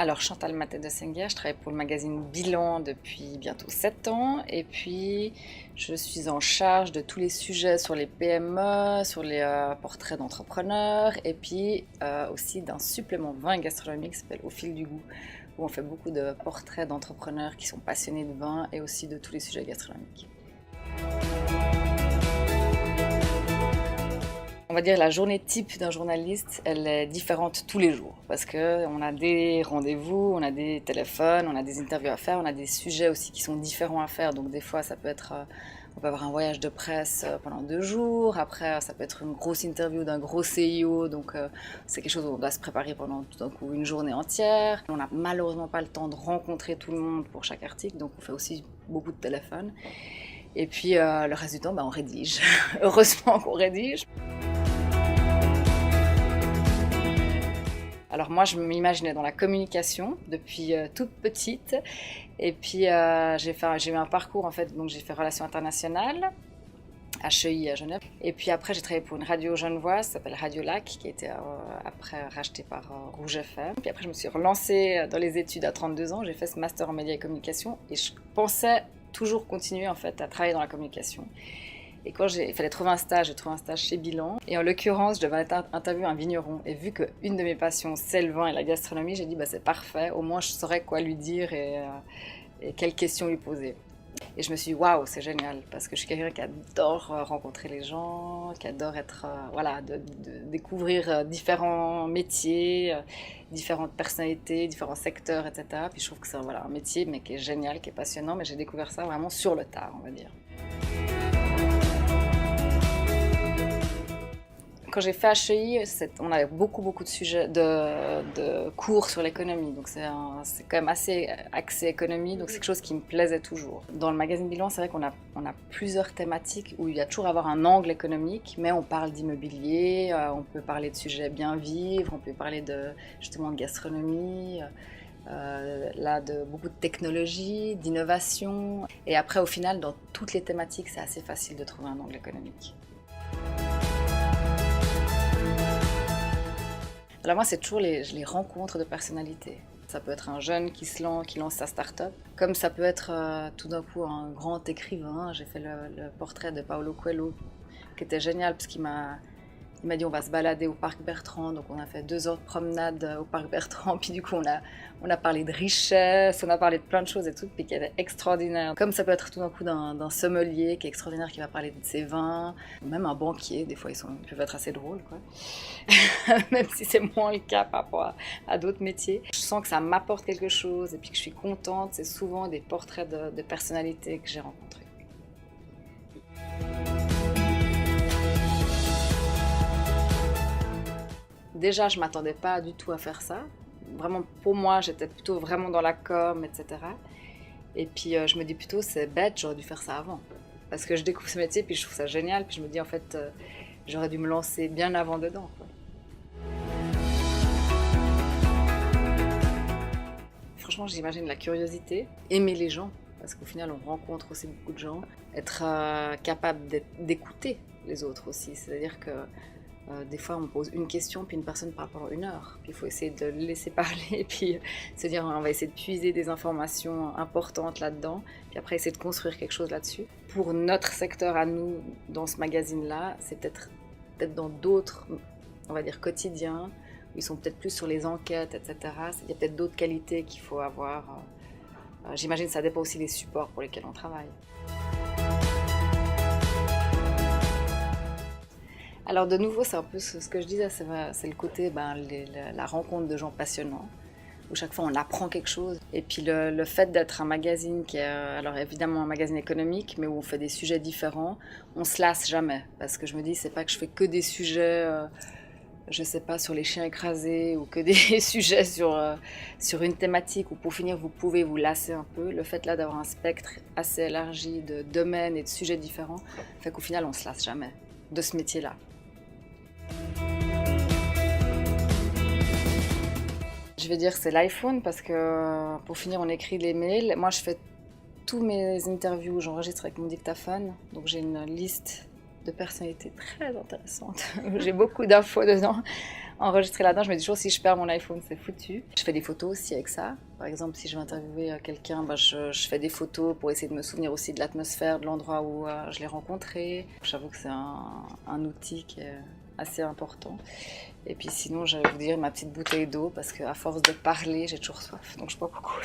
Alors, Chantal Mathé de Senguer, je travaille pour le magazine Bilan depuis bientôt 7 ans. Et puis, je suis en charge de tous les sujets sur les PME, sur les portraits d'entrepreneurs, et puis aussi d'un supplément vin et gastronomique qui s'appelle Au fil du goût, où on fait beaucoup de portraits d'entrepreneurs qui sont passionnés de vin et aussi de tous les sujets gastronomiques. On va dire la journée type d'un journaliste, elle est différente tous les jours parce qu'on a des rendez-vous, on a des téléphones, on a des interviews à faire, on a des sujets aussi qui sont différents à faire. Donc des fois, ça peut être, on peut avoir un voyage de presse pendant 2 jours. Après, ça peut être une grosse interview d'un gros CIO. Donc c'est quelque chose où on doit se préparer pendant tout d'un coup une journée entière. On n'a malheureusement pas le temps de rencontrer tout le monde pour chaque article, donc on fait aussi beaucoup de téléphones. Et puis le reste du temps, on rédige. Heureusement qu'on rédige. Alors moi, je m'imaginais dans la communication depuis toute petite. Et puis j'ai eu un parcours en fait, donc j'ai fait relations internationales, HEI à Genève. Et puis après, j'ai travaillé pour une radio genevoise, qui s'appelle Radio Lac, qui a été après rachetée par Rouge FM. Puis après, je me suis relancée dans les études à 32 ans. J'ai fait ce master en médias et communication. Et je pensais toujours continuer en fait à travailler dans la communication. Et quand il fallait trouver un stage, j'ai trouvé un stage chez Bilan. Et en l'occurrence, je devais interviewer un vigneron. Et vu qu'une de mes passions, c'est le vin et la gastronomie, j'ai dit c'est parfait, au moins je saurais quoi lui dire et quelles questions lui poser. Et je me suis dit, waouh, c'est génial, parce que je suis quelqu'un qui adore rencontrer les gens, qui adore être, de découvrir différents métiers, différentes personnalités, différents secteurs, etc. Puis je trouve que c'est un métier mais qui est génial, qui est passionnant, mais j'ai découvert ça vraiment sur le tard, on va dire. Quand j'ai fait HEI, on avait beaucoup de sujets, de cours sur l'économie. Donc c'est quand même assez axé économie, donc c'est quelque chose qui me plaisait toujours. Dans le magazine Bilan, c'est vrai qu'on a plusieurs thématiques où il y a toujours à avoir un angle économique, mais on parle d'immobilier, on peut parler de sujets bien vivre, on peut parler justement de gastronomie, de beaucoup de technologie, d'innovation. Et après, au final, dans toutes les thématiques, c'est assez facile de trouver un angle économique. Alors moi, c'est toujours les rencontres de personnalités. Ça peut être un jeune qui lance sa start-up, comme ça peut être tout d'un coup un grand écrivain. J'ai fait le portrait de Paulo Coelho, qui était génial, parce qu'il m'a dit on va se balader au parc Bertrand, donc on a fait 2 heures de promenade au parc Bertrand, puis du coup on a parlé de richesse, on a parlé de plein de choses et tout, puis qui était extraordinaire. Comme ça peut être tout d'un coup d'un sommelier qui est extraordinaire, qui va parler de ses vins, même un banquier, des fois ils peuvent être assez drôles, quoi. Même si c'est moins le cas par rapport à d'autres métiers. Je sens que ça m'apporte quelque chose et puis que je suis contente, c'est souvent des portraits de personnalités que j'ai rencontrés. Déjà, je ne m'attendais pas du tout à faire ça. Vraiment, pour moi, j'étais plutôt vraiment dans la com, etc. Et puis, je me dis plutôt, c'est bête, j'aurais dû faire ça avant. Parce que je découvre ce métier, puis je trouve ça génial. Puis je me dis, en fait, j'aurais dû me lancer bien avant dedans, quoi. Franchement, j'imagine la curiosité, aimer les gens. Parce qu'au final, on rencontre aussi beaucoup de gens. Être capable d'écouter les autres aussi. C'est-à-dire que des fois, on pose une question, puis une personne parle pendant 1 heure. Puis il faut essayer de le laisser parler, puis se dire on va essayer de puiser des informations importantes là-dedans, puis après essayer de construire quelque chose là-dessus. Pour notre secteur à nous, dans ce magazine-là, c'est peut-être dans d'autres, on va dire, quotidiens, où ils sont peut-être plus sur les enquêtes, etc. Il y a peut-être d'autres qualités qu'il faut avoir. J'imagine que ça dépend aussi des supports pour lesquels on travaille. Alors de nouveau, c'est un peu ce que je disais, c'est le côté, la rencontre de gens passionnants, où chaque fois on apprend quelque chose. Et puis le fait d'être un magazine qui est, alors évidemment un magazine économique, mais où on fait des sujets différents, on se lasse jamais. Parce que je me dis, c'est pas que je fais que des sujets, je sais pas, sur les chiens écrasés, ou que des sujets sur une thématique, où pour finir vous pouvez vous lasser un peu. Le fait là d'avoir un spectre assez élargi de domaines et de sujets différents, fait qu'au final on se lasse jamais de ce métier-là. Je vais dire que c'est l'iPhone parce que pour finir on écrit les mails. Moi je fais tous mes interviews, j'enregistre avec mon dictaphone. Donc j'ai une liste de personnalités très intéressantes. J'ai beaucoup d'infos dedans. enregistrer là-dedans. Je me dis toujours, si je perds mon iPhone, c'est foutu. Je fais des photos aussi avec ça. Par exemple, si je vais interviewer quelqu'un, je fais des photos pour essayer de me souvenir aussi de l'atmosphère, de l'endroit où je l'ai rencontré. J'avoue que c'est un outil qui est assez important. Et puis sinon, je vais vous dire ma petite bouteille d'eau, parce qu'à force de parler, j'ai toujours soif, donc je bois beaucoup.